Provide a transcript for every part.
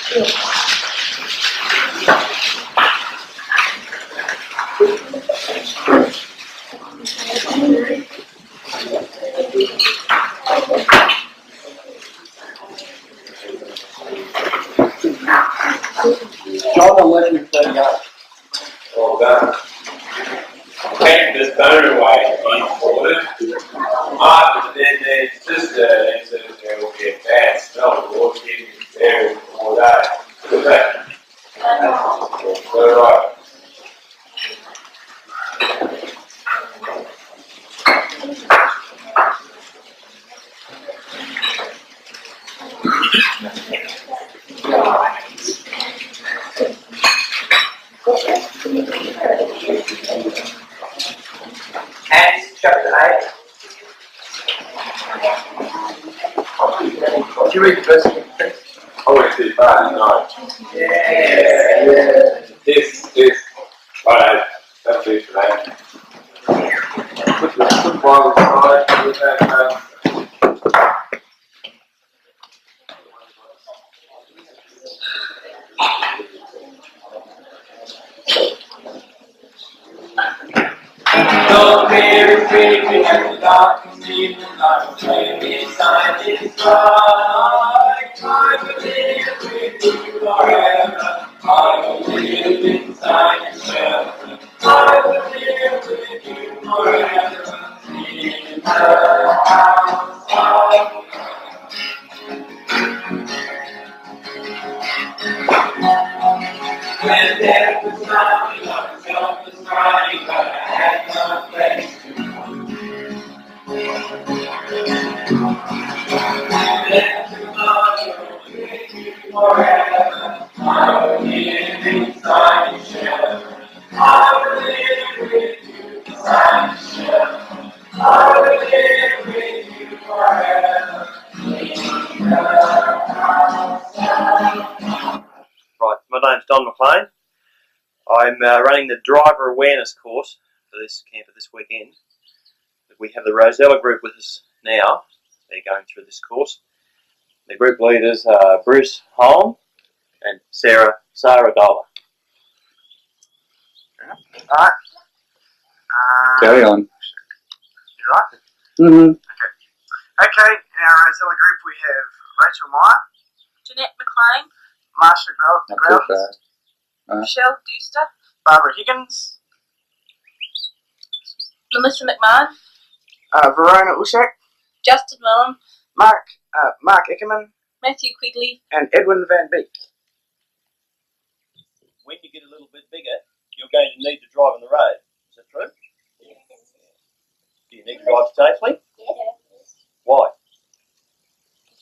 John 11:38. Well done. Take this Warrumbui in order. After their sister, they said there will be a bad smell of water getting there before that. Good that. All right. Acts chapter 8. Did you read the verse? I went too far, no. Yeah. This. Alright, that's it for that. Put the Bible aside with that. Though there is raging and the darkness even like flame beside his light, I will live with you forever. I will live inside his shelter. I will live with you forever. In the house of God. When death was knocking, myself was crying, but I had no place to go. Let tomorrow with you forever. I will live inside your shelter. I will live with you inside your shelter. I will live with you forever. Right, my name's Don McLean. I'm running the driver awareness course for this camper this weekend. We have the Rosella group with us now. They're going through this course. The group leaders are Bruce Holm and Sarah Dola. Alright. Carry on. You right? Mm-hmm. Okay, in our Rosella group we have Rachel Meyer, Jeanette McLean, Marsha Not too Grounds, fast. Michelle Duster, Barbara Higgins, Melissa McMahon, Verona Ushak, Justin Willem, Mark Ickerman, Matthew Quigley. and Edwin Van Beek. When you get a little bit bigger, you're going to need to drive on the road. Is that true? Yes. Do you need to drive safely? Yes. Why?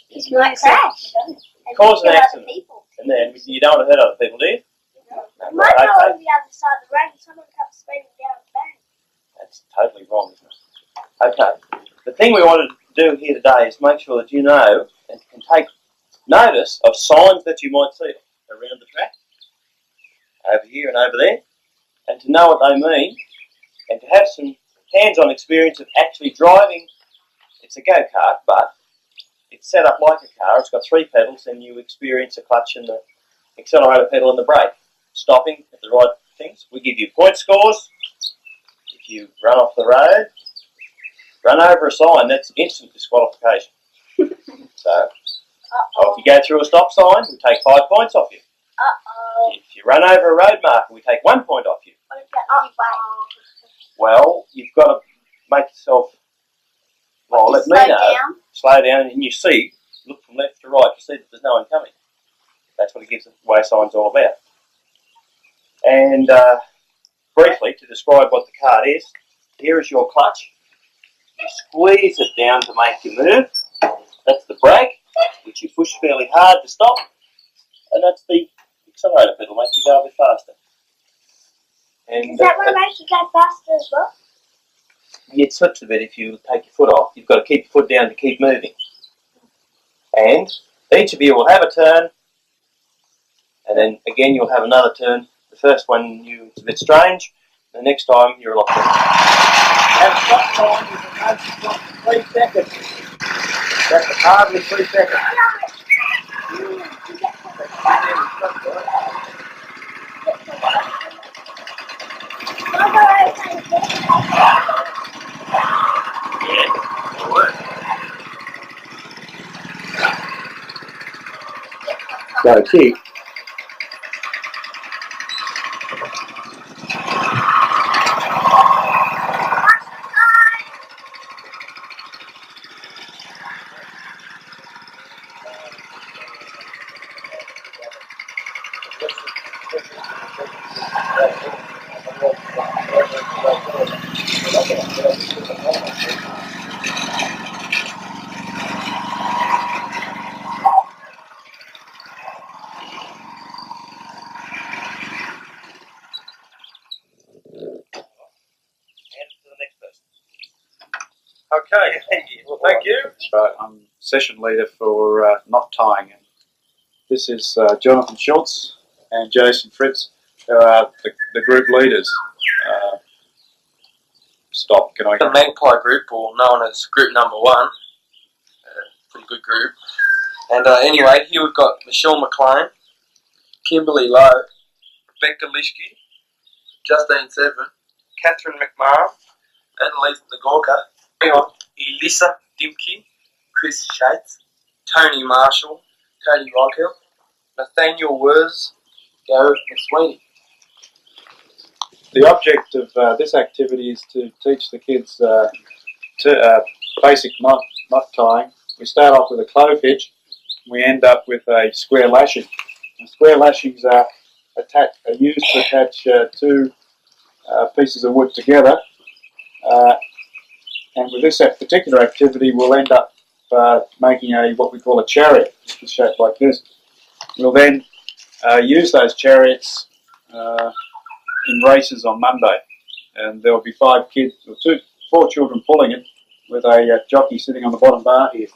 Because you might crash. Cause an Kill other accident. people. And then you don't want to hurt other people, do you? You might Okay. go on the other side of the road and someone comes speeding down the bank. That's totally wrong, isn't it? Okay. The thing we wanted to do here today is make sure that you know and can take notice of signs that you might see around the track, over here and over there, and to know what they mean, and to have some hands-on experience of actually driving. It's a go-kart, but it's set up like a car. It's got 3 pedals, and you experience the clutch and the accelerator pedal and the brake. Stopping at the right things. We give you point scores. If you run off the road, run over a sign, that's instant disqualification. So, if you go through a stop sign, we take 5 points off you. If you run over a road marker, we take 1 point off you. What if that Well, you've got to make yourself, well, let me know, slow down, and you see, look from left to right to see that there's no one coming. That's what a giveaway sign's all about. And briefly, to describe what the card is, here is your clutch. You squeeze it down to make you move. That's the brake, which you push fairly hard to stop. And that's the accelerator pedal, makes you go a bit faster. And Does that one make you go faster as well? it slips a bit if you take your foot off. You've got to keep your foot down to keep moving. And each of you will have a turn, and then again you'll have another turn. The first one it's a bit strange. The next time you're a lot better. And stop sign is a no stop for 3 seconds. That's hardly 3 seconds. Got a key. Okay, well, thank you. I'm session leader for knot tying. And this is Jonathan Schultz and Jason Fritz, who are the group leaders. Stop, can I? The Magpie group, or known as group number 1, pretty good group. And anyway, here we've got Michelle McLean, Kimberly Lowe, Rebecca Lishke, Justine Severin, Catherine McMahon, Annalise Nagorka, Elisa Dimke, Chris Shates, Tony Marshall, Tony Roghill, Nathaniel Wurz, Gareth McSweeney. The object of this activity is to teach the kids basic knot tying. We start off with a clove hitch. We end up with a square lashing. And square lashings are used to attach two pieces of wood together. And with this particular activity, we'll end up making what we call a chariot, which is shaped like this. We'll then use those chariots in races on Monday, and there will be 5 kids, or 4 children pulling it, with a jockey sitting on the bottom bar here.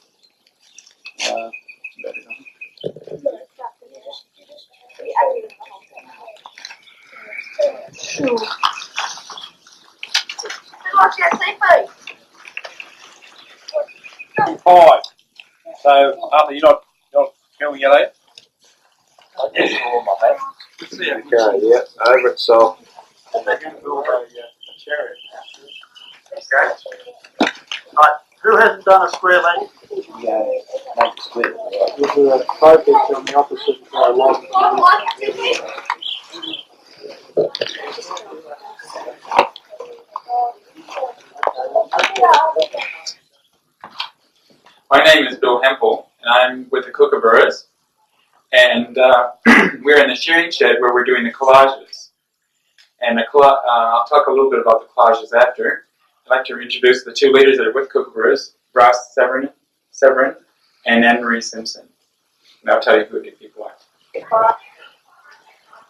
Five. So, Arthur, you're not filming yet, are you? Okay, yeah, over it, so. And they're going to build a chariot. Okay. Right. Who hasn't done a square leg? Yeah, make it split. We'll do a clove hitch on the opposite line. My name is Bill Hempel, and I'm with the Kookaburras. And we're in the shearing shed where we're doing the collages. And I'll talk a little bit about the collages after. I'd like to introduce the 2 leaders that are with Kookaburras, Ross Severin and Anne-Marie Simpson. And I'll tell you who the people are.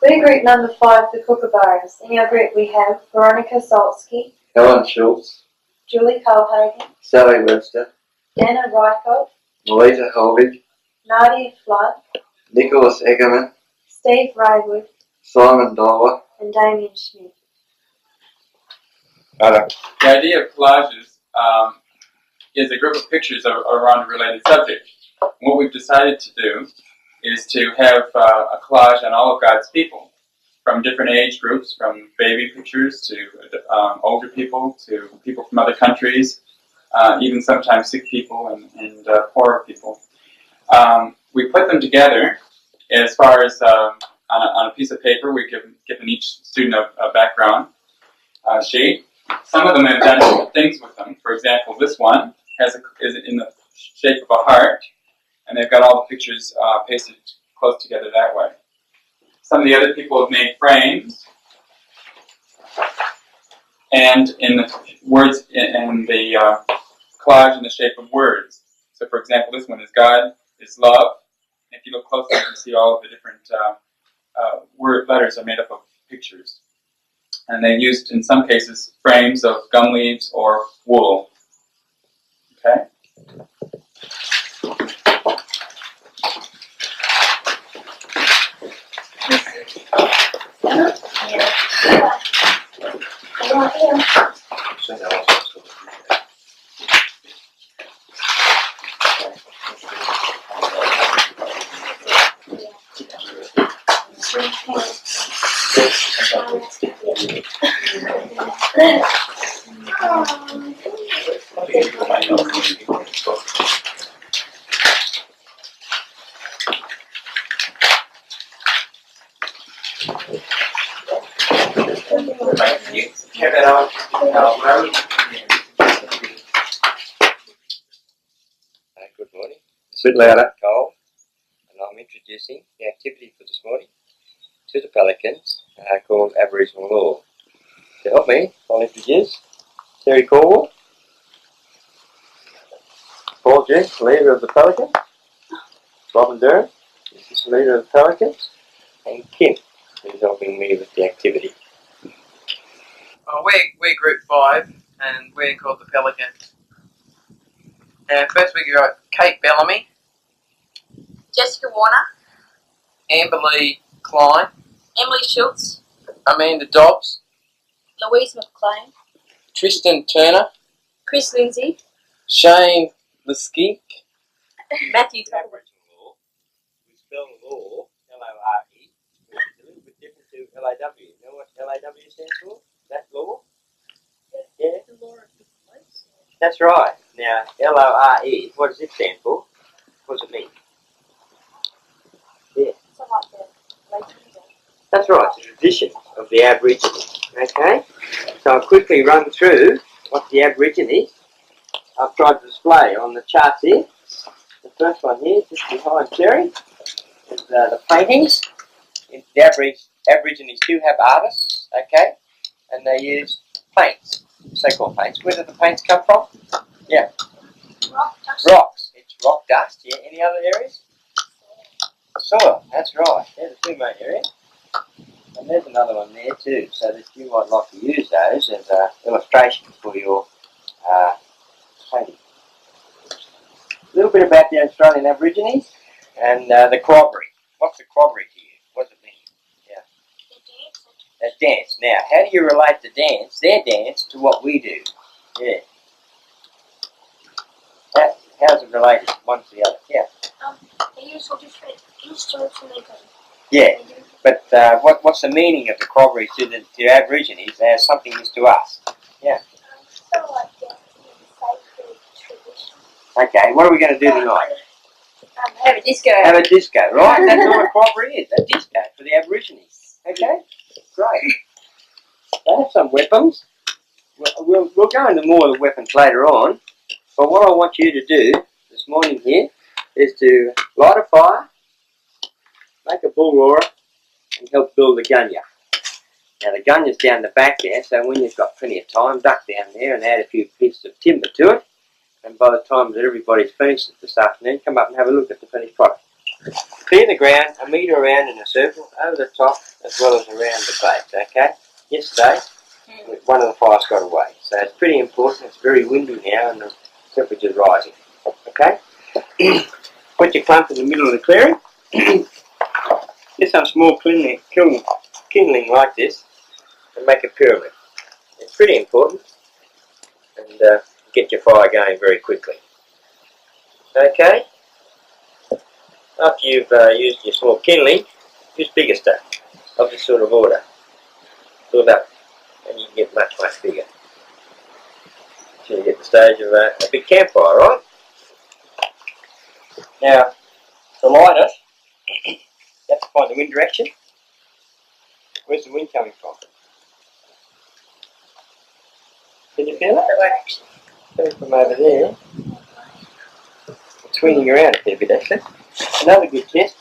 We're group number 5, the Kookaburras. In our group we have Veronica Solsky, Helen Schultz, Julie Colhagen, Sally Webster, Anna Reichelt, Melita Holvig, Nadia Flood, Nicholas Eggerman, Steve Raywood, Simon Dollar, and Damien Schmidt. The idea of collages is a group of pictures around a related subject. And what we've decided to do is to have a collage on all of God's people, from different age groups, from baby pictures to older people to people from other countries, even sometimes sick people and poorer people. We put them together as far as on a piece of paper. We've given each student a background sheet. Some of them have done different things with them. For example, this one is in the shape of a heart, and they've got all the pictures pasted close together that way. Some of the other people have made frames, and in the words in the collage in the shape of words. So, for example, this one is God is love. If you look closely, you can see all of the different word letters are made up of pictures. And they used, in some cases, frames of gum leaves or wool. Okay? You have that on road. Good morning. A bit louder. Cole, and I'm introducing the activity for this morning to the pelicans called Aboriginal Law. To help me, I'll introduce Terry Corwell, Paul Jenks, leader of the Pelicans, Robin Durham, assistant leader of the Pelicans, and Kim, who's helping me with the activity. We're Group 5, and we're called the Pelicans. And first we got Kate Bellamy, Jessica Warner, Amber Lee Klein, Emily Schultz, Amanda Dobbs, Louise McLean, Tristan Turner, Chris Lindsay, Shane Leskink, Matthew The Aboriginal Law, we spell law, L-O-R-E, which is a little bit different to L-A-W. You know what L-A-W stands for? That law? Yeah? The law of the place. That's right. Now, L-O-R-E, what does it stand for? What does it mean? Yeah. So like the legends. That's right, the tradition of the Aborigines. Okay? So I'll quickly run through what the Aborigines I've tried to display on the charts here. The first one here, just behind Terry, is the paintings. The Aborigines do have artists, okay? And they use paints, so-called paints. Where did the paints come from? Yeah. Rock dust. Rocks. It's rock dust, yeah. Any other areas? Soil, that's right. They're the two main areas. And there's another one there too, so that you might like to use those as illustrations for your painting. A little bit about the Australian Aborigines and the corroboree. What's the corroboree to you? What does it mean? Yeah. That's dance. Now, how do you relate the dance, their dance, to what we do? Yeah. How's it related one to the other? Yeah. They use all different instruments and they go. Yeah. But what's the meaning of the corroboree to the Aborigines as something is to us? Yeah. Sort of like dancing and sacred tradition. Okay, what are we going to do tonight? Have a disco. Have a disco, right? That's all a corroboree is, a disco for the Aborigines. Okay? Great. They have some weapons. We'll go into more of the weapons later on. But what I want you to do this morning here is to light a fire, make a bull roarer, and help build the gunya. Now the gunya's down the back there, so when you've got plenty of time, duck down there and add a few pieces of timber to it. And by the time that everybody's finished it this afternoon, come up and have a look at the finished product. Clear the ground, a metre around in a circle, over the top, as well as around the base, okay? Yesterday, one of the fires got away. So it's pretty important. It's very windy now and the temperature's rising, okay? Put your clump in the middle of the clearing. Get some small kindling like this and make a pyramid. It's pretty important. And get your fire going very quickly. Okay? After you've used your small kindling, use bigger stuff of this sort of order. Build up and you can get much, much bigger. Until you get the stage of a big campfire, right? Now, to light it, you have to find the wind direction. Where's the wind coming from? Can you feel it? Coming from over there. It's swinging around a fair bit actually. Another good test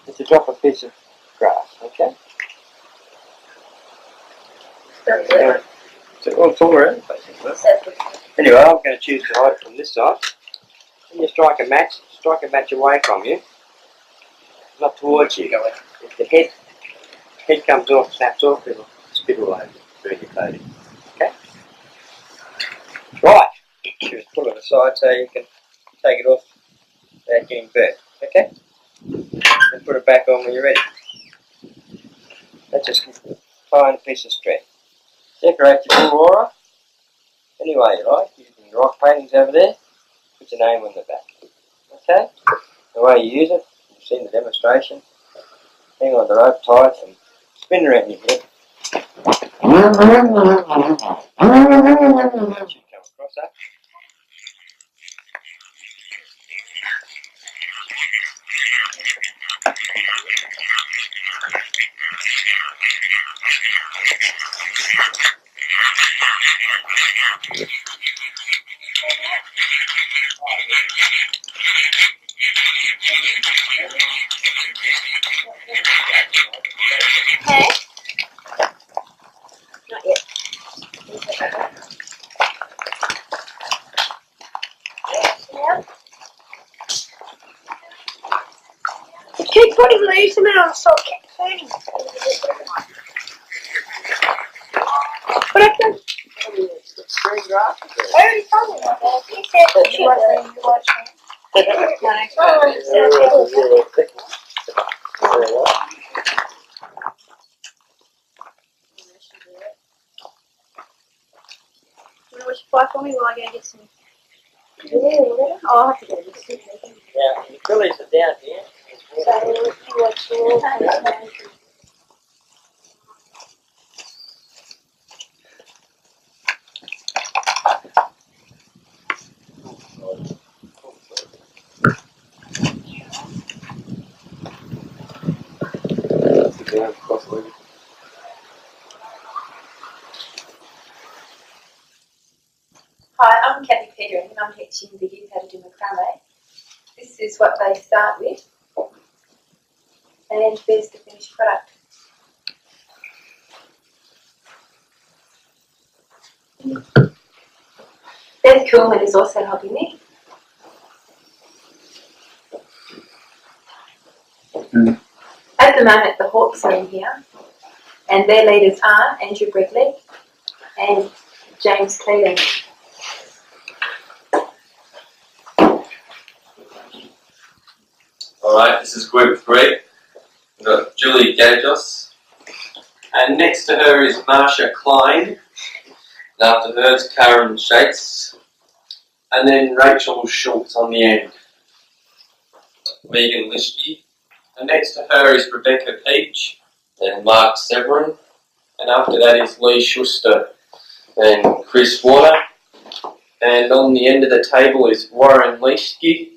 is to drop a piece of grass, okay? So it's all around the place, isn't it? Anyway, I'm going to choose to hide it from this side. And you strike a match away from you, not towards you. If the head comes off, snaps off, it'll spit all over through your clothing. Okay? Right. Just pull it aside so you can take it off without getting burnt. Okay? And put it back on when you're ready. That's just a fine piece of string. Decorate your bull roarer any way you like, using the rock paintings over there. Put your name on the back. Okay? The way you use it, you've seen the demonstration. Hang on the rope tight and Spin around your head. Should come across that. Hey? Not yet. Yeah. You keep putting leaves in it on salt turning. What happened? Green grass. I already told you about that. You said that you want to watch me. You want to watch the fly for me while I go get some? Oh, I'll have to get this. Yeah, the fillies are down here. So, you watch your Hi, I'm Kathy Petering and I'm teaching the youth how to do macrame. This is what they start with, and there's the finished product. Ben Coolman is also helping me. At the moment, the Hawks are in here, and their leaders are Andrew Bregley and James Cleland. Alright, this is group 3. We've got Julie Gagos. And next to her is Marsha Klein. And after her is Karen Shakes. And then Rachel Schultz on the end. Megan Lischke. And next to her is Rebecca Peach. And Mark Severin. And after that is Lee Schuster and Chris Water. And on the end of the table is Warren Lischke.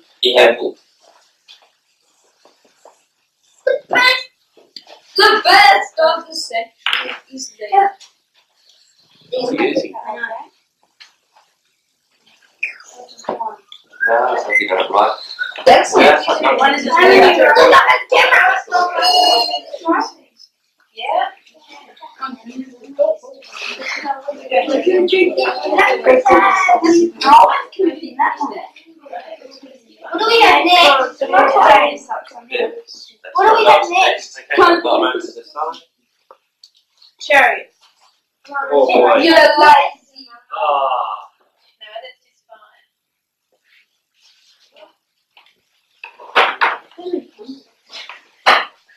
The best of the section is there. Easy. I know. No, I think you got it right. That's Yeah. one is yeah. What do we have next? What do we have next? Cherry. Oh boy. You're lazy. Ah. No, that's just fine.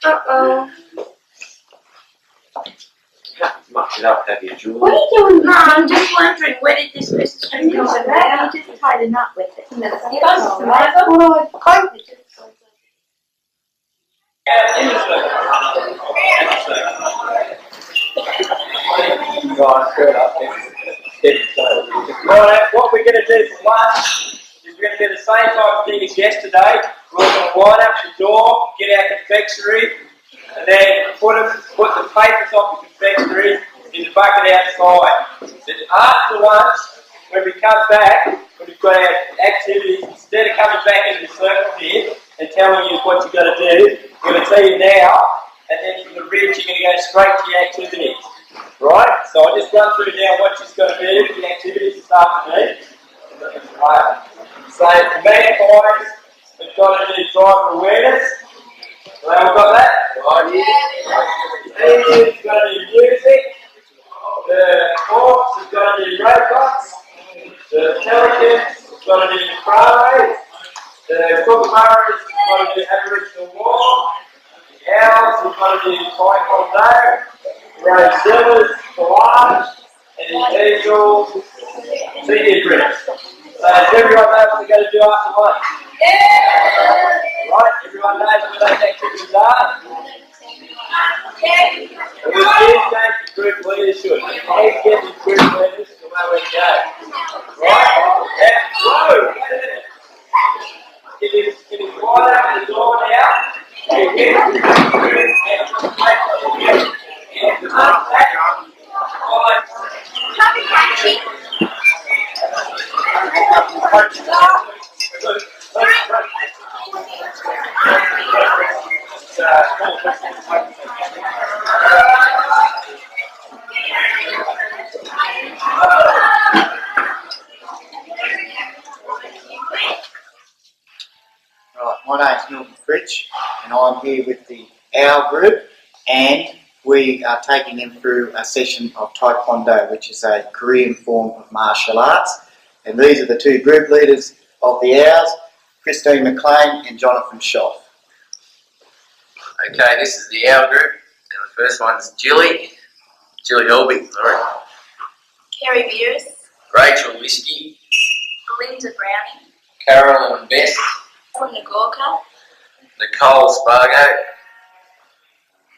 Uh-oh. Muck it up, have you, Julie? What are you doing? No, I'm just wondering, where did this message come from? You just tied a knot with it. No, that's Right, what we're going to do for lunch is we're going to do the same type of thing as yesterday. We're going to line up the door, get our confectionery, and then put the papers off the confectionery in the bucket outside. Then after lunch, when we come back, when we've got our activities, instead of coming back into the circle here and telling you what you've got to do, we're going to tell you now, and then from the ridge you're going to go straight to your activities. Right? So I'll just run through now what you've got to do for the activities this afternoon. Right. So the magpies have got to do driver awareness. Right, we've got that? Right. The Indians have got to do music. The hawks have got to do robots. The pelicans have got to do macrame. The kookaburras have got to do Aboriginal war. The owls have got to do taekwondo. Rosellas, collage, and the eagles, senior drinks. So does everyone know what they're going to do after lunch? Yeah! Right, everyone knows what those activities are? It was just group leaders should. Always get the group leaders to where we go. Right? Yeah. Whoa! Can you wide open the door now? Right, my name's Milton Fritsch, and I'm here with the Our Group, and we are taking them through a session of Taekwondo, which is a Korean form of martial arts. And these are the two group leaders of the Ours, Christine McLean and Jonathan Schoff. Okay, this is the Our Group, and the first one's Julie Holby, Carrie Beers, Rachel Liskey, Belinda Browning, Carolyn Best, Punna Gorka, Nicole Spargo,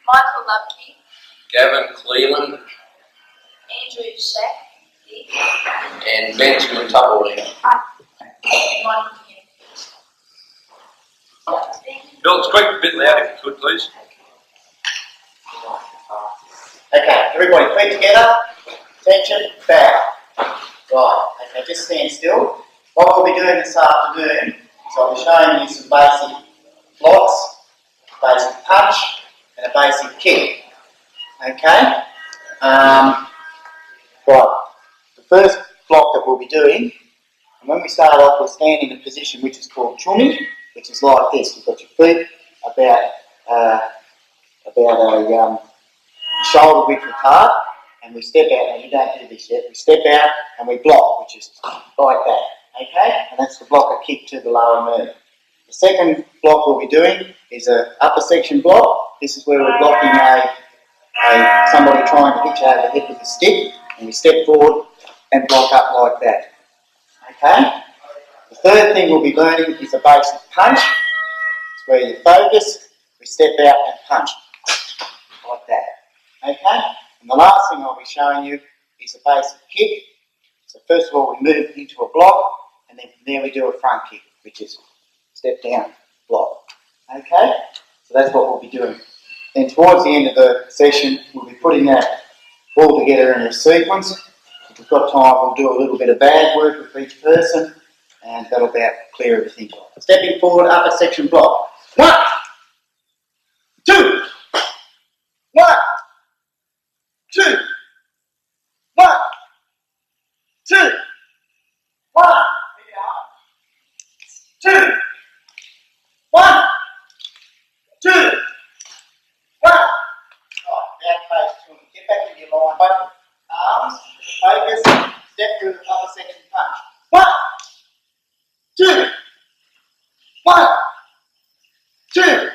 Michael Lubke, Gavin Cleland, Andrew Shack, and Benjamin Tuppleton. Bill, speak a bit louder if you could, please. Okay, everybody feet together, attention, bow. Right, okay, just stand still. What we'll be doing this afternoon is I'll be showing you some basic blocks, a basic punch, and a basic kick. Okay? Right, the first block that we'll be doing, and when we start off, we'll stand in a position which is called chumi, which is like this. You've got your feet about a shoulder width apart, and we step out. Now you don't do this yet. We step out and we block, which is like that. Okay, and that's the block a kick to the lower knee. The second block we'll be doing is an upper section block. This is where we're blocking somebody trying to hit you over the head with a stick, and we step forward and block up like that. Okay. The third thing we'll be learning is a basic punch. It's where you focus, we step out and punch like that. Okay. And the last thing I'll be showing you is a basic kick. So first of all, we move into a block, and then from there we do a front kick, which is step down, block. Okay? So that's what we'll be doing. Then towards the end of the session, we'll be putting that all together in a sequence. If we've got time, we'll do a little bit of bag work with each person, and that'll about clear everything. Stepping forward, upper section block. 1, 2, 1, 2, 1, 2, 1, 2, 1, 2, 1. Right, back face to him. Get back into your line. Both arms, focus, step through the upper section punch. 1, 2, 1, 2,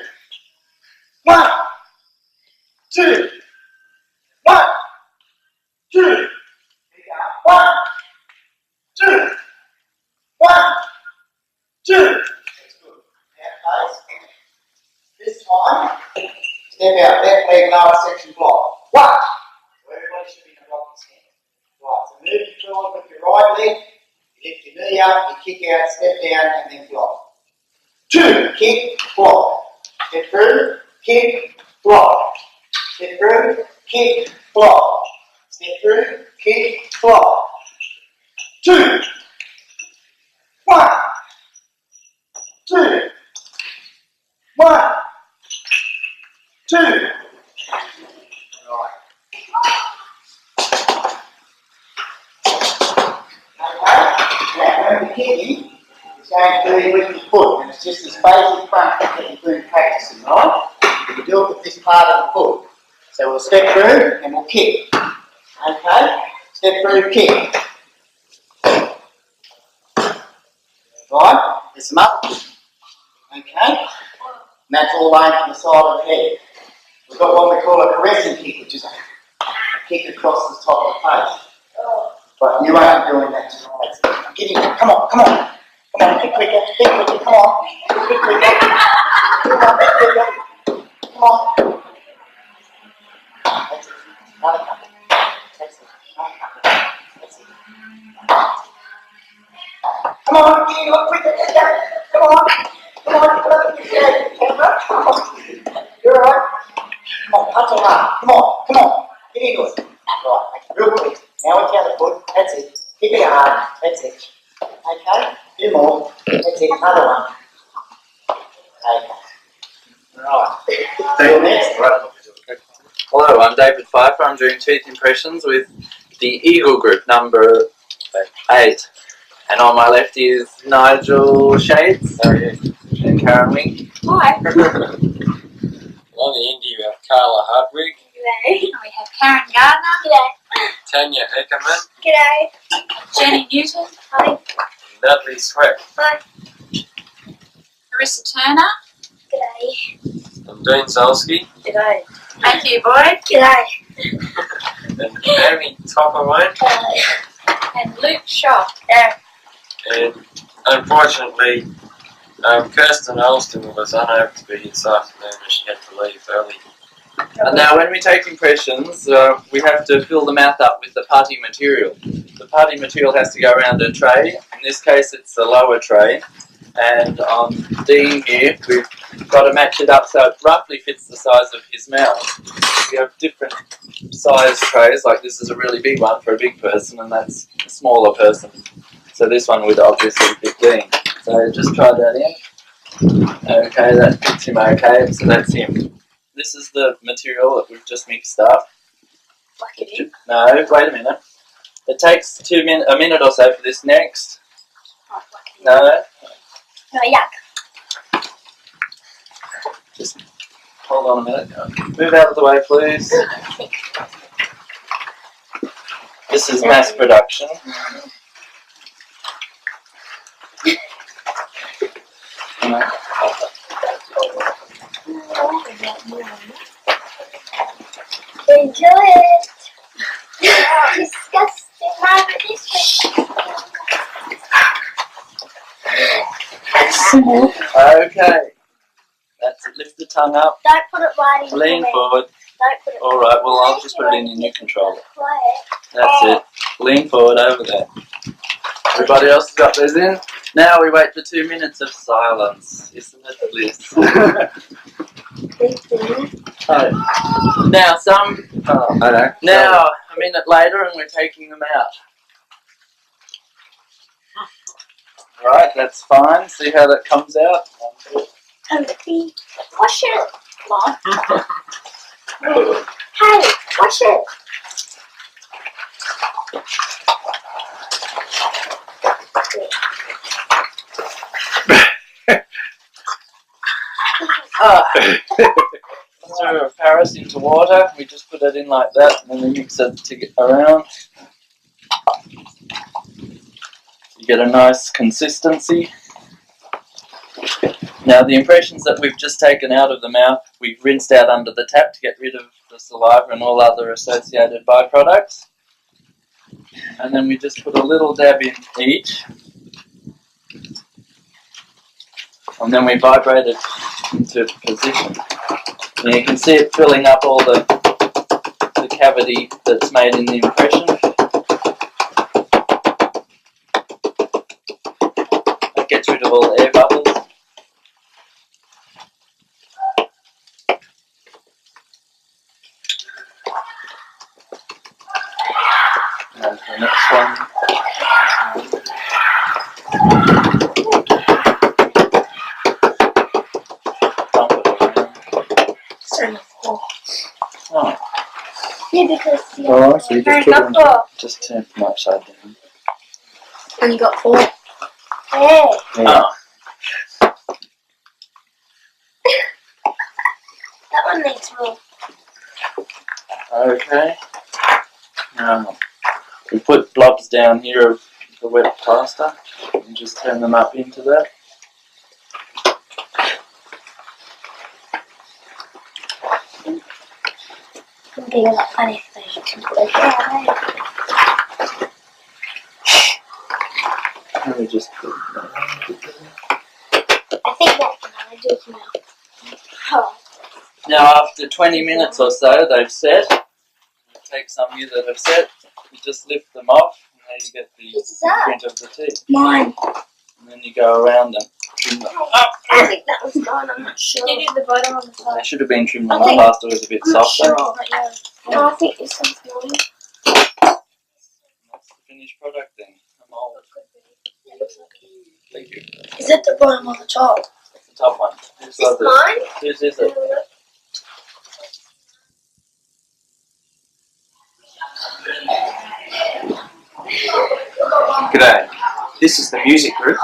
1, 2, 1, 2. 1, 2, 1, 2. That's good. Now face. This time, step out left leg lower section block. 1. So everybody should be in a blocking stance. Right, so move your forward with your right leg, you lift your knee up, you kick out, step down, and then block. 2, kick, block. Step through, kick, block. Step through, kick, block. Step through, kick, block. 2, 1, 2, 1, 2. Right. Okay. Now, when we're kicking, it's going to be with your foot, and it's just this basic front kick that you've been practicing, right? You do it with this part of the foot. So we'll step through and we'll kick. Okay? Step through, kick. Right? There's some up. Okay? And that's all aimed on the side of the head. We've got what we call a caressing kick, which is a kick across the top of the face. But you won't be doing that tonight. Get in there. Come on, come on. Come on, bit quicker, come on. Bit quicker. Come on, bit quicker. Come on. Another couple. That's it. Another couple. That's it. Come on, you look with it. Come on. Come on, look at the camera. Come on. You're alright. Come on, punch it hard. Come on, come on. Get into it. Right, real quick. Now with the other foot. That's it. Kick it hard. That's it. Okay, a few more. That's it. Another one. Okay. Right. Till next. Hello, I'm David Pfeiffer. I'm doing teeth impressions with the Eagle Group number 8. And on my left is Nigel Shades and Karen Wing. Hi. On the end you have Carla Hardwick, G'day. We have Karen Gardner. G'day. Tanya Eckerman, G'day. Jenny Newton. Hi. Natalie Sweat, Hi. Marissa Turner. G'day. and Dean Solsky, G'day. Matthew Boyd. G'day. and Amy Topperwine. And Luke Shaw. And unfortunately, Kirsten Alston was unable to be here this afternoon as she had to leave early. And now when we take impressions, we have to fill the mouth up with the putty material. The putty material has to go around a tray. In this case it's the lower tray. And on Dean here, we've got to match it up so it roughly fits the size of his mouth. We have different size trays, like this is a really big one for a big person and that's a smaller person. So this one would obviously fit Dean. So just try that in. Okay, that fits him okay, so that's him. This is the material that we've just mixed up. No, wait a minute. It takes a minute or so for this next. No. No, yuck. Just hold on a minute. Move out of the way, please. This is mass production. Enjoy it. Disgusting. Mom, this Okay. That's it. Lift the tongue up. Don't put it right in. Lean forward. Don't put it Alright, well I'll just put it in your new controller. quiet. That's it. Lean forward over there. Everybody else has got theirs in? Now we wait for 2 minutes of silence. Isn't it bliss? Oh. Now now a minute later and we're taking them out. Alright, that's fine. See how that comes out? Wash it. Mom. Hey, wash it. Throw Paris into water. We just put it in like that and then we mix it to get around. You get a nice consistency. Now the impressions that we've just taken out of the mouth, we've rinsed out under the tap to get rid of the saliva and all other associated byproducts. And then we just put a little dab in each. And then we vibrate it into position. And you can see it filling up all the cavity that's made in the impression. It gets rid of all air bubbles. And the next one. Dump it around. Oh. Yeah, because Oh, so you just put them, just turn them upside down. and you got 4. Yeah. Yeah. That one needs more. Okay. We put blobs down here of the wet plaster and just turn them up into that. It'd be a lot funny if they can put it down. And we just put I think that can do it now. Oh. Now after 20 minutes or so they've set. take some here that have set, you just lift them off, and then you get the print of the teeth. Mine. And then you go around and trim them up. I think that was mine, I'm not sure. Did you do the bottom on the top? They should have been trimmed I on the think- past, it was a bit I'm not softer. sure. No, I think this one's mine. That's the finished product then. I'm old. Thank you. Is it the bottom or the top? It's the top one. Is it mine? Whose is it? G'day. This is the music group.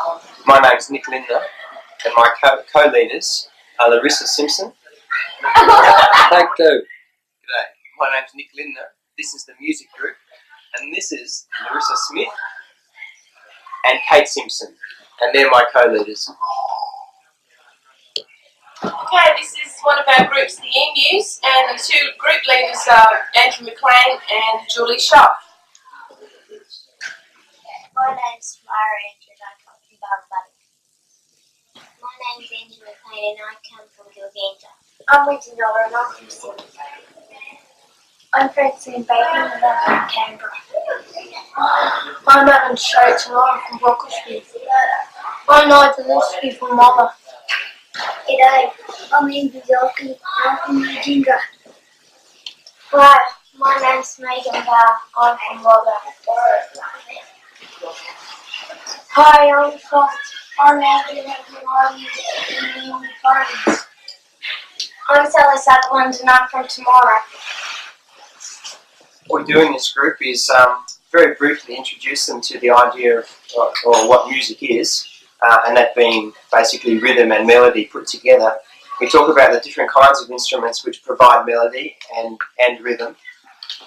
My name's Nick Linder, and my co-leaders are Larissa Simpson. Take two. G'day. My name's Nick Linder. This is the music group, and this is Larissa Smith and Kate Simpson, and they're my co-leaders. Okay, this is one of our groups, the Emus, and the two group leaders are Andrew McLean and Julie Shaw. My name's Mara Andrew and I come from Warrumbui. My name's Andrew McLean and I come from Gilganda. I'm Wendy Noah and I'm from Sydney. I'm Francine Bateman and I'm from Canberra. I'm Adam Sheraton and I'm from Brockleshire. I'm Nigel Lewski from Mother. G'day, I'm Andrew Zelke and I'm from Ujinga. Hi, my name's Megan Barr, I'm from Mother. Hi, I'm from Andrew and I'm in Farms. I'm Sally Sutherland and I'm from Tomorrow. What we do in this group is very briefly introduce them to the idea of or what music is, and that being basically rhythm and melody put together. We talk about the different kinds of instruments which provide melody and rhythm,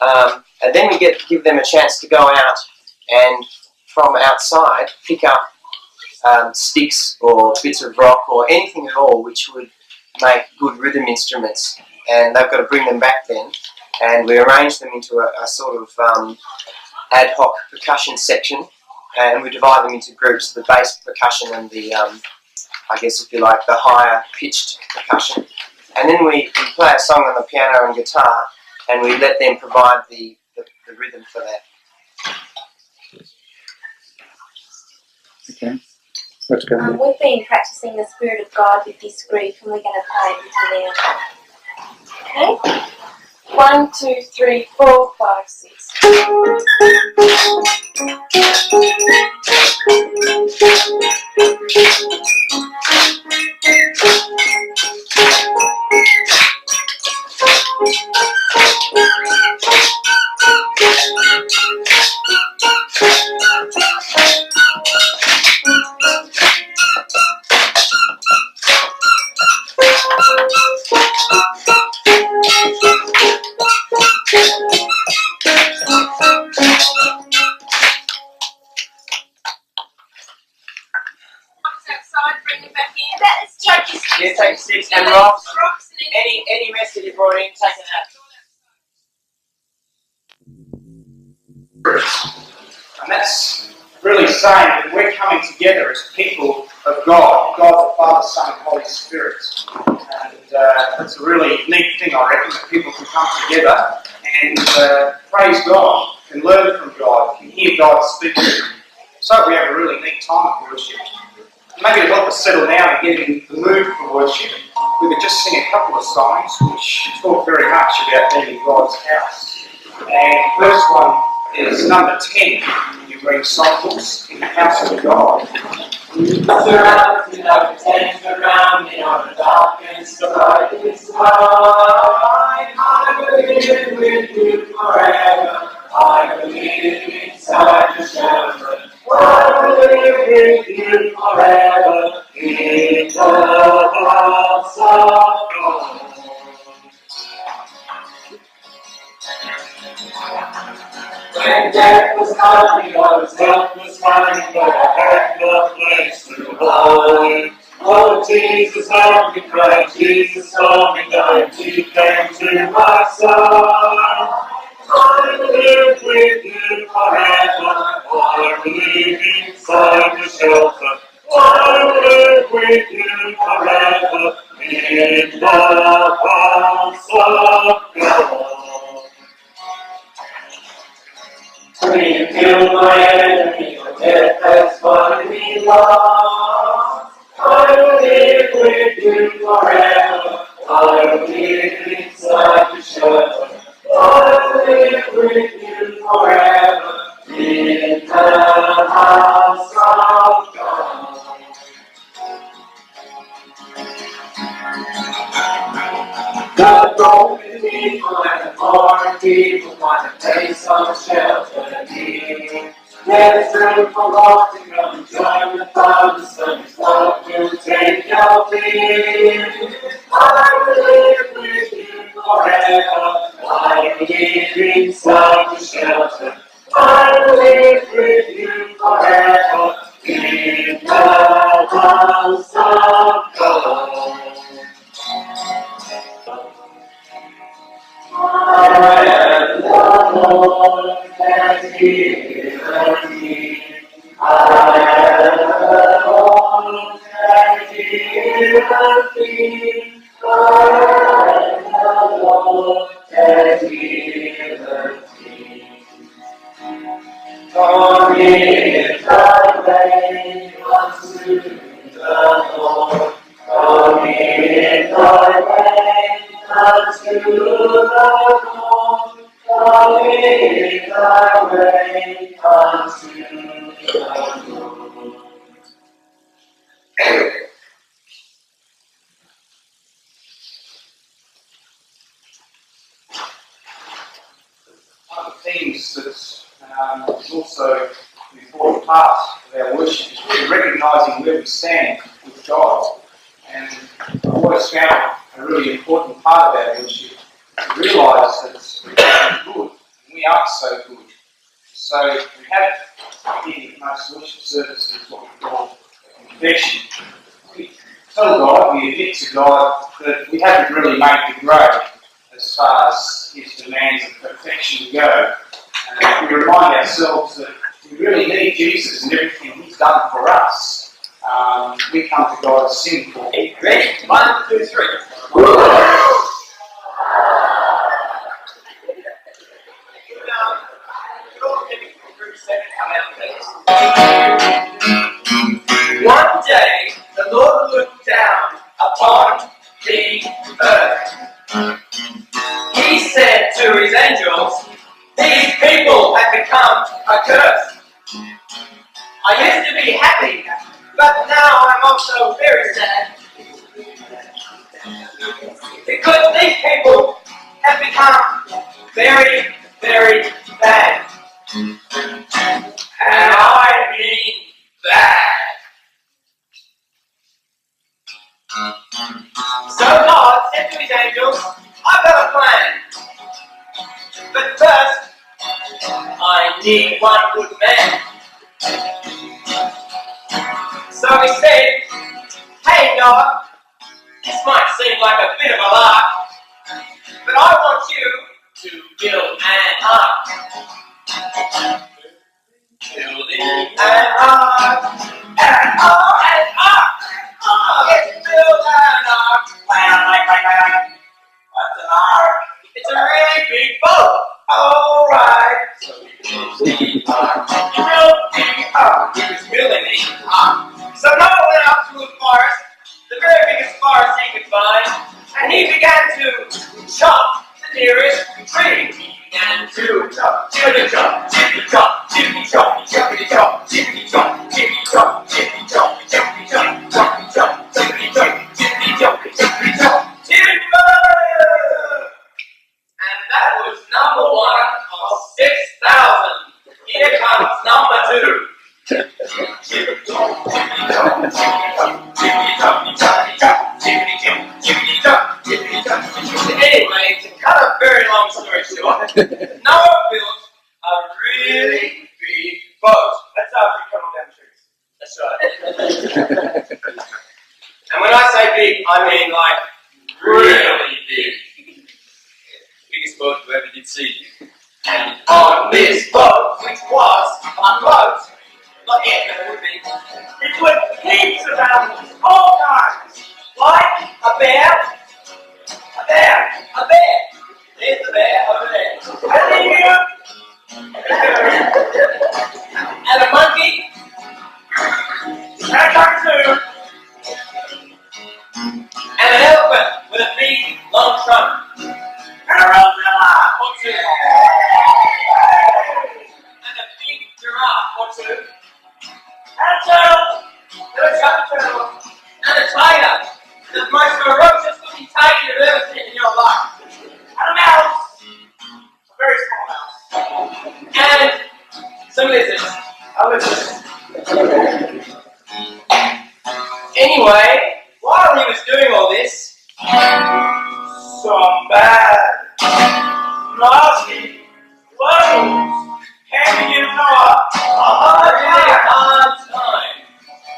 and then we give them a chance to go out and from outside pick up sticks or bits of rock or anything at all which would make good rhythm instruments, and they've got to bring them back then, and we arrange them into a sort of ad hoc percussion section, and we divide them into groups, the bass percussion and the I guess if you like the higher pitched percussion, and then we play a song on the piano and guitar and we let them provide the rhythm for that. Okay. Let's go. We've been practicing the Spirit of God with this group and we're going to play it until now. Okay? 1, 2, 3, 4, 5, 6. Outside, bring them back in. Yeah, take sticks and rocks. Any mess that you brought in, take it out. And that's really saying that we're coming together as people of God, God the Father, Son, and Holy Spirit. And that's a really neat thing, I reckon, that people can come together and praise God, can learn from God, can hear God speak to them. So we have a really neat time of worship. Maybe to help us settle down and get in the mood for worship, we could just sing a couple of songs which talk very much about being in God's house. And the first one is number 10. You bring songbooks in the house of God. Surrounded by tent around me on a dark and starry side. I believe with you forever. I believe inside the shelter. I believe with you forever in the house of God. When death was coming, I was helpless, running, but I had no place to hide. Oh, Jesus, help me cry, Jesus, help me die, He came to my side. I live with you forever, I live inside the shelter. I live with you forever, in the house of God. Finally killed my enemy, death has finally lost. I will live with you forever. I will live inside the shelter. I will live with you forever in the house of God. The broken people and the poor people want a place of shelter here. There's room for all to come and join the Father's Son. His love will take your fear. I will live with you forever. I will live inside the shelter. I will live with you forever in the house of God. I am the Lord that healeth thee. I am the Lord that healeth thee. I am the Lord that healeth thee. Commit thy way unto the Lord. Commit thy way unto the Lord. Commit thy way unto the Lord. One of the themes that's also an important part of our worship is really recognising where we stand with God. And I've always found a really important part of our worship to realise that we are good, and we are so good. So we have in most worship services what we call a confession. We tell God, we admit to God that we haven't really made the grade as far as His demands of perfection go. And we remind ourselves that we really need Jesus and everything He's done for us. We come to God sinful. Ready? 1, 2, 3. One day, the Lord looked down upon the earth. He said to His angels, these people have become a curse. I used to be happy, but now I'm also very sad. Because these people have become very, very bad. And I mean bad. So God said to His angels, I've got a plan. But first, I need one good man. So He said, hey Noah, this might seem like a bit of a lark, but I want you to build an ark. Building an ark, an ark, an ark. Let's build an ark. What's an ark? It's a really big boat. Alright. So we built the ark. He built the ark. He was building the ark. So Noah went out to a forest, the very biggest forest he could find, and he began to chop the nearest tree. He began to chop, chippity chop, chippity chop, chippity chop, chippity chop, chippity chop, chippity chop, chippity chop, chippity chop, chippity chop, chippity chop, chippity chop, chippity chop, chippity chop. And that was number 1 of 6,000. Here comes number 2. Anyway, to cut a very long story short, Noah built a really big boat. That's after you come down the trees. That's right. And when I say big, I mean like really big. Biggest boat you ever did see. And on this boat, which was a boat, like it would be, it would heaps around and some lizards. Anyway, while he was doing all this, some bad, nasty locals came to give Noah a really hard time.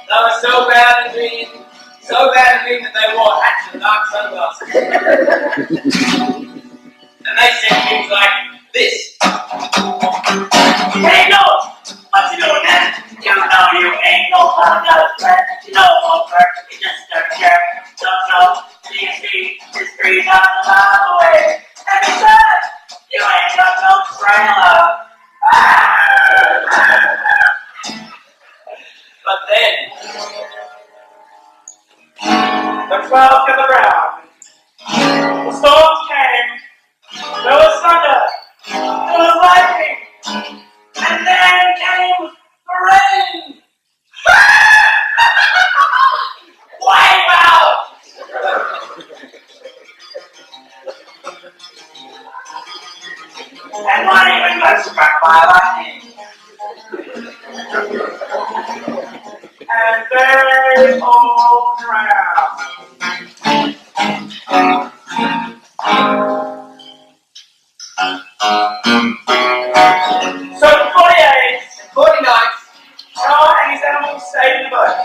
They were so bad at being that they wore hats and dark sunglasses. And they said things like this. Hey, Noah, what you doing now? You know you ain't no fun, no friend. No more work, you just a jerk. Don't know, DC is 3,000 miles away. And besides, you ain't got no trailer. But then, the clouds got around. The storms came. There was thunder. There was lightning. And then came the rain. Wipe out! And one even got struck by lightning. And they all drowned. So for 48 and 40 nights, Noah and his animals stayed in the boat.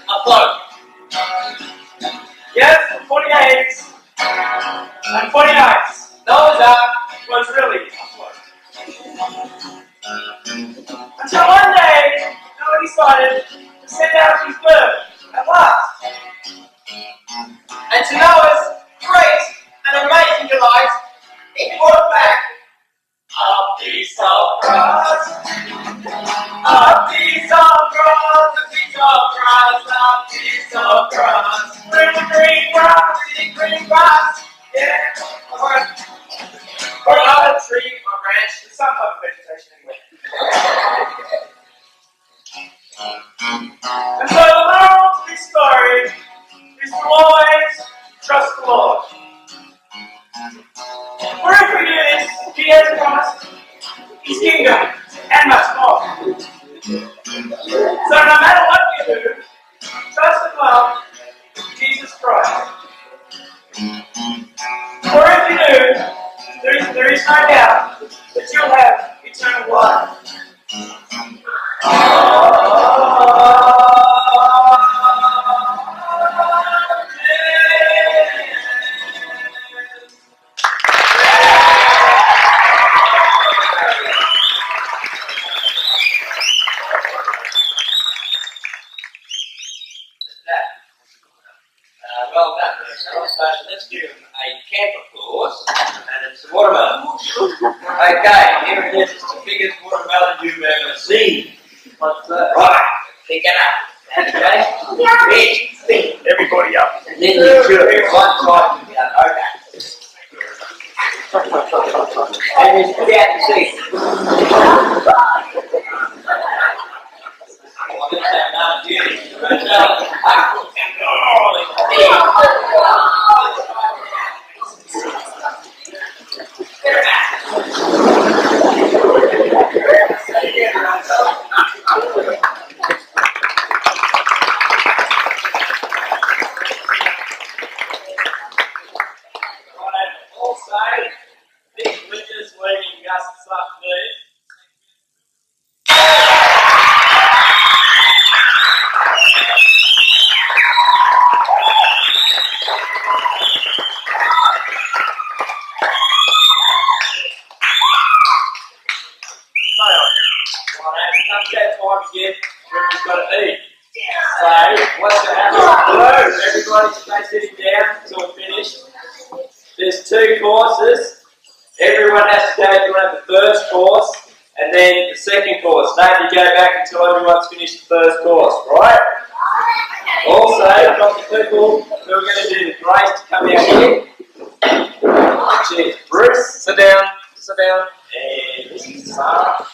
Afloat. Yes, for 48 and 40 nights, Noah's Ark was really afloat. Until one day, Noah decided to send out his bird at last. And to Noah's great and amazing delight, he brought back a piece of grass. A piece of grass, a piece of grass, a piece of grass. Green grass, green grass. Yeah, or another tree or branch, some type of vegetation anyway. And so the moral to this story is to always trust the Lord. For if we do this, He has promised His kingdom and much more. So no matter what you do, trust and love Jesus Christ. For if you do, there is no doubt that you'll have eternal life. Well done, let's give him a camper course, and it's a watermelon. Okay, here it is, it's the biggest watermelon you've ever seen. What's that? Right, pick it up. Okay, big, everybody up. And then you shoot one side to the other. Okay. And just put out the seat. Also, big witness leaving us this afternoon. Everybody stay sitting down until we're finished. There's 2 courses. Everyone has to go through the first course and then the second course. Don't you go back until everyone's finished the first course, right? Also, I've got the people who are going to do the grace to come out here. Cheers. Bruce, sit down. Sit down. And this is Sarah.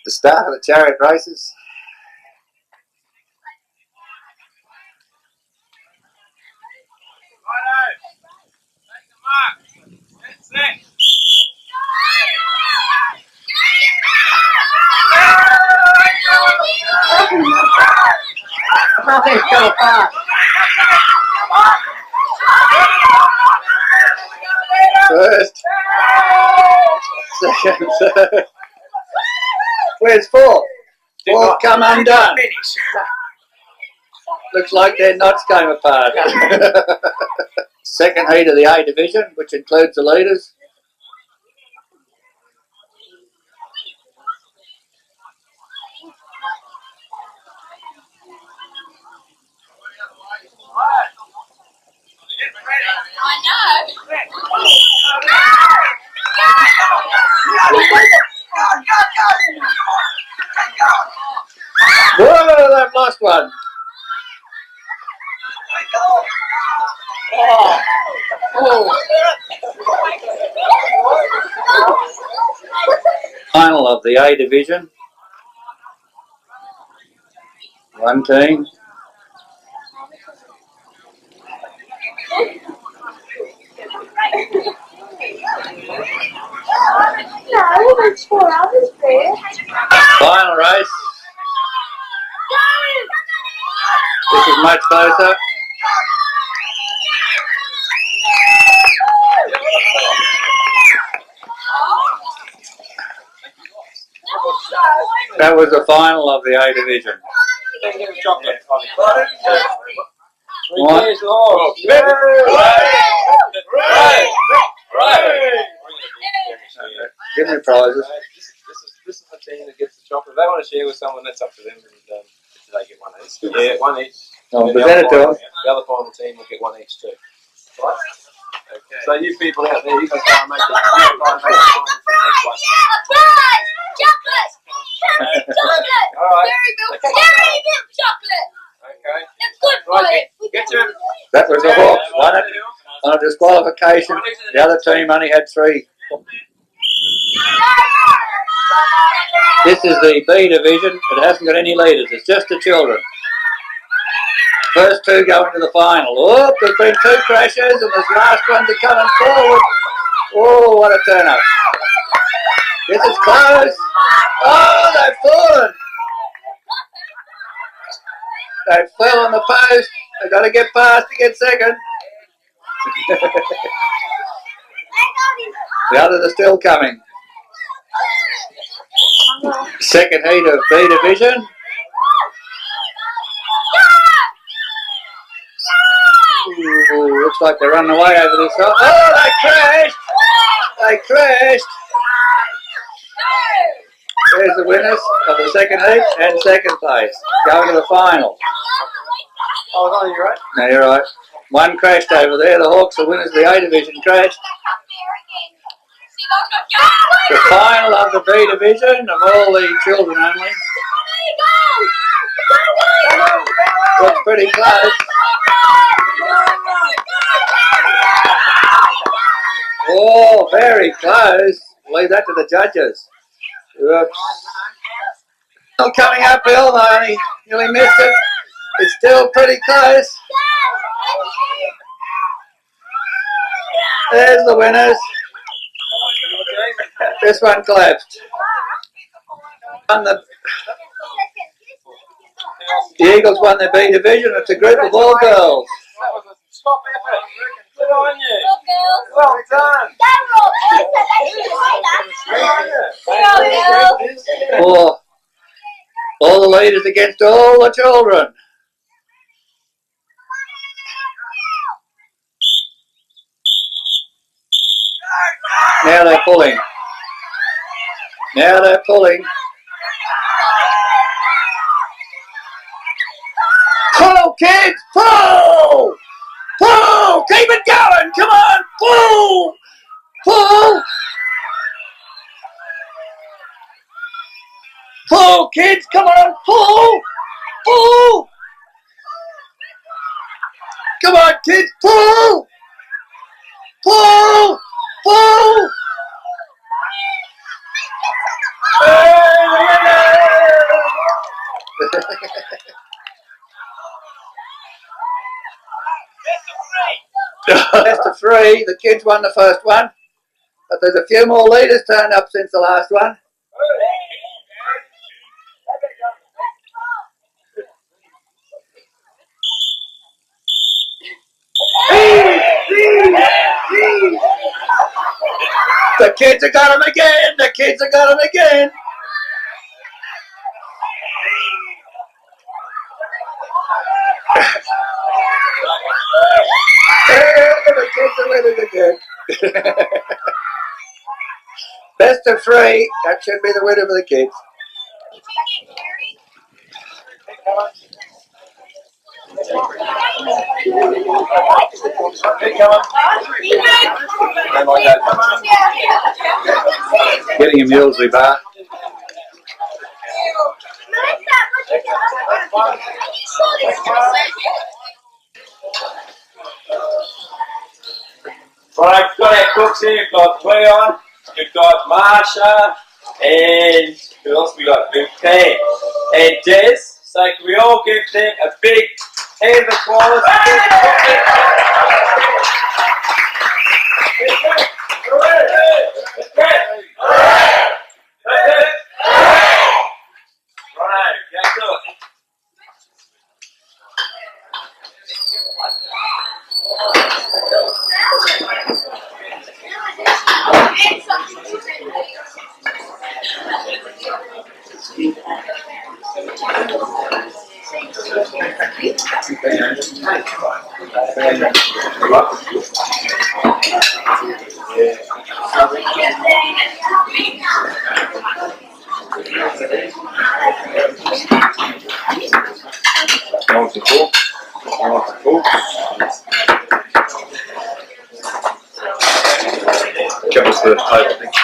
The start of the chariot races. Nothing's come apart. First. Second. Third. Where's fourth? Fourth come undone. Looks like their knots came apart. Second heat of the A division, which includes the leaders. Whoa, they've lost one. Final of the A division. One team. No, there's 4 others there. Final race. This is much closer. That was the final of the A division. What? Give me prizes. This is the team that gets the chocolate. If they want to share with someone, that's up to them. And they get one each. Yeah, one each. Oh, And present it to them. the other final team will get one each too. Right? Okay. So you people out there, you can try and make it. You can try and make it for the next one. Surprise! Chocolate! Chocolate! All right. Very milk chocolate! Okay. It's good for Right, you. get your. That was the Hawks. Won it on a disqualification. The other team only had 3. This is the B division. It hasn't got any leaders. It's just the children. First 2 go into the final. Oh, there's been 2 crashes and this last one's coming forward. Oh, what a turn up. This is close. Oh, they've fallen. They fell on the post. They've got to get past to get second. The others are still coming. Second heat of B division. Ooh, looks like they're running away over this side. Oh, they crashed! They crashed! There's the winners of the second heat and second place. Going to the final. Oh, no, you're right. No, you're right. One crashed over there. The Hawks, the winners of the A division, crashed. The final of the B division of all the children only. Looks pretty close. Oh, very close. Leave that to the judges. Oops. Still coming uphill, they nearly missed it. It's still pretty close. There's the winners. This one collapsed. And the Eagles won the B division. It's a group of all girls. That was a top effort. Good on you. Well done. For all the leaders against all the children. Now they're pulling. Now they're pulling. Pull, kids! Pull! Pull! Keep it going! Come on! Pull! Pull! Pull, kids! Come on! Pull! Pull! Come on, kids! Pull! Pull! Pull! Best of three. The kids won the first one, but there's a few more leaders turned up since the last one. The kids have got him again. The kids have got him again. The kids are winning again. Best of three. That should be the winner for the kids. Getting a muesli bar. Right, we've got our cooks here. We've got Leon, we've got Marsha, and who else we got? We've Pam and Des. So can we all give them a big hand of applause? Right, get to it. Covers the table, I think.